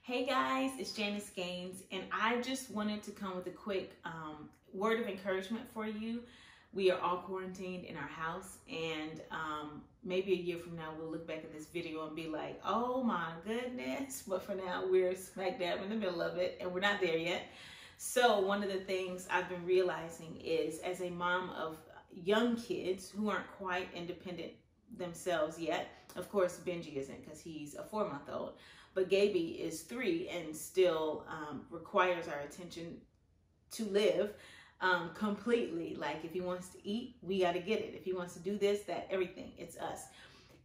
Hey guys, it's Janice Gaines, and I just wanted to come with a quick word of encouragement for you. We are all quarantined in our house, and maybe a year from now we'll look back at this video and be like, oh my goodness, but for now we're smack dab in the middle of it, and we're not there yet. So one of the things I've been realizing is, as a mom of young kids who aren't quite independent themselves yet, of course Benji isn't because he's a 4-month-old, but Gaby is 3 and still requires our attention to live completely. Like if he wants to eat, we got to get it. If he wants to do this, that, everything, it's us.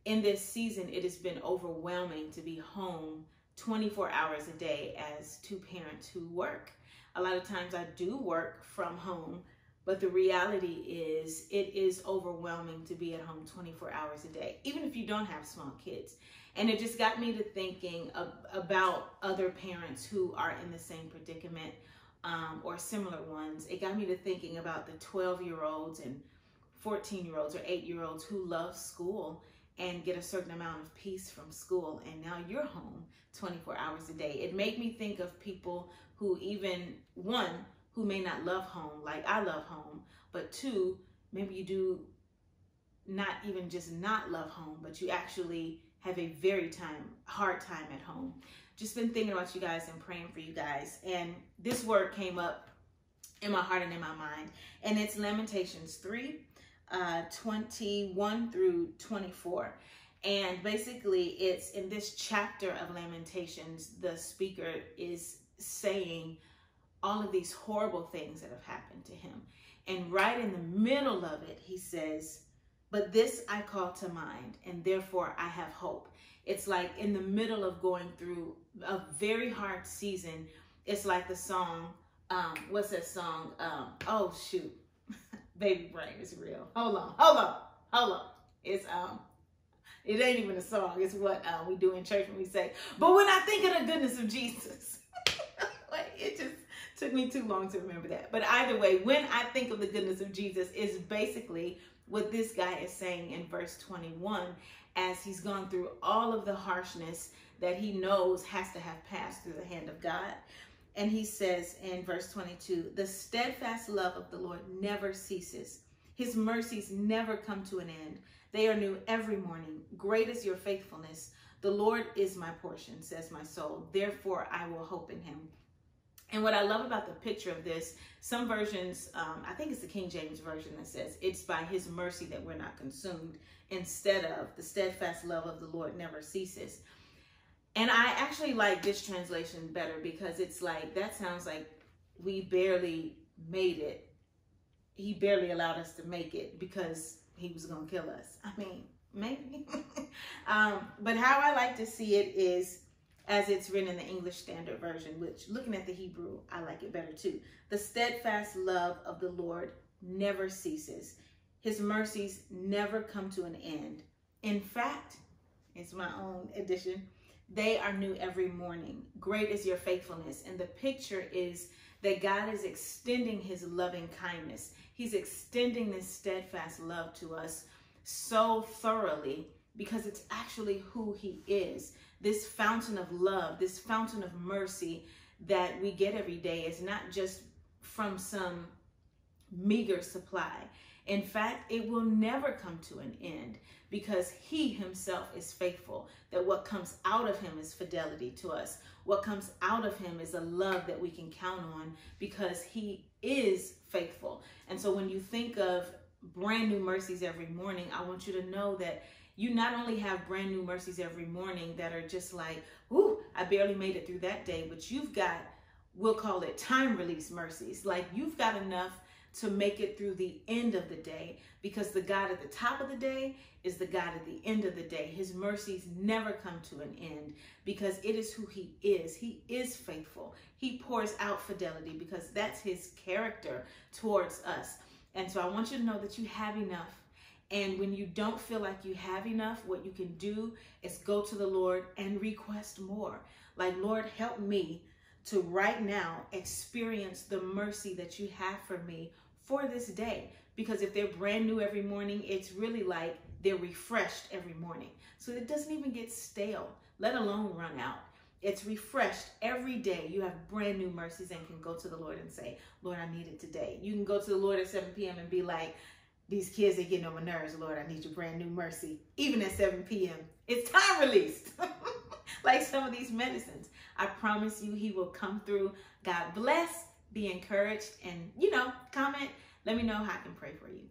In this season, it has been overwhelming to be home 24 hours a day as two parents who work. A lot of times I do work from home, but the reality is it is overwhelming to be at home 24 hours a day, even if you don't have small kids. And it just got me to thinking about other parents who are in the same predicament or similar ones. It got me to thinking about the 12-year-olds and 14-year-olds or 8-year-olds who love school and get a certain amount of peace from school. And now you're home 24 hours a day. It made me think of people who even, one, who may not love home like I love home, but two, maybe you do not even just not love home, but you actually have a very hard time at home. Just been thinking about you guys and praying for you guys. And this word came up in my heart and in my mind. And it's Lamentations 3, 21 through 24. And basically it's in this chapter of Lamentations, the speaker is saying all of these horrible things that have happened to him. And right in the middle of it, he says, but this I call to mind, and therefore I have hope. It's like in the middle of going through a very hard season. It's like the song, what's that song? Oh shoot, Baby Brain is real. Hold on. It's it ain't even a song. It's what we do in church when we say, but when I think of the goodness of Jesus. It just took me too long to remember that. But either way, when I think of the goodness of Jesus is basically what this guy is saying in verse 21, as he's gone through all of the harshness that he knows has to have passed through the hand of God. And he says in verse 22, the steadfast love of the Lord never ceases. His mercies never come to an end. They are new every morning. Great is your faithfulness. The Lord is my portion, says my soul. Therefore, I will hope in him. And what I love about the picture of this, some versions, I think it's the King James Version that says, it's by his mercy that we're not consumed, instead of the steadfast love of the Lord never ceases. And I actually like this translation better because it's like, that sounds like we barely made it. He barely allowed us to make it because he was going to kill us. I mean, maybe. But how I like to see it is, as it's written in the English Standard Version, which looking at the Hebrew, I like it better too. The steadfast love of the Lord never ceases. His mercies never come to an end. In fact, it's my own edition, they are new every morning. Great is your faithfulness. And the picture is that God is extending his loving kindness. He's extending this steadfast love to us so thoroughly because it's actually who he is. This fountain of love, this fountain of mercy that we get every day is not just from some meager supply. In fact, it will never come to an end because he himself is faithful, that what comes out of him is fidelity to us. What comes out of him is a love that we can count on because he is faithful. And so when you think of brand new mercies every morning, I want you to know that you not only have brand new mercies every morning that are just like, ooh, I barely made it through that day, but you've got, we'll call it time release mercies. Like you've got enough to make it through the end of the day because the God at the top of the day is the God at the end of the day. His mercies never come to an end because it is who he is. He is faithful. He pours out fidelity because that's his character towards us. And so I want you to know that you have enough. And when you don't feel like you have enough, what you can do is go to the Lord and request more. Like, Lord, help me to right now experience the mercy that you have for me for this day. Because if they're brand new every morning, it's really like they're refreshed every morning. So it doesn't even get stale, let alone run out. It's refreshed every day. You have brand new mercies and can go to the Lord and say, Lord, I need it today. You can go to the Lord at 7 p.m. and be like, these kids are getting on my nerves. Lord, I need your brand new mercy. Even at 7 p.m. It's time released. Like some of these medicines. I promise you he will come through. God bless. Be encouraged. And, comment. Let me know how I can pray for you.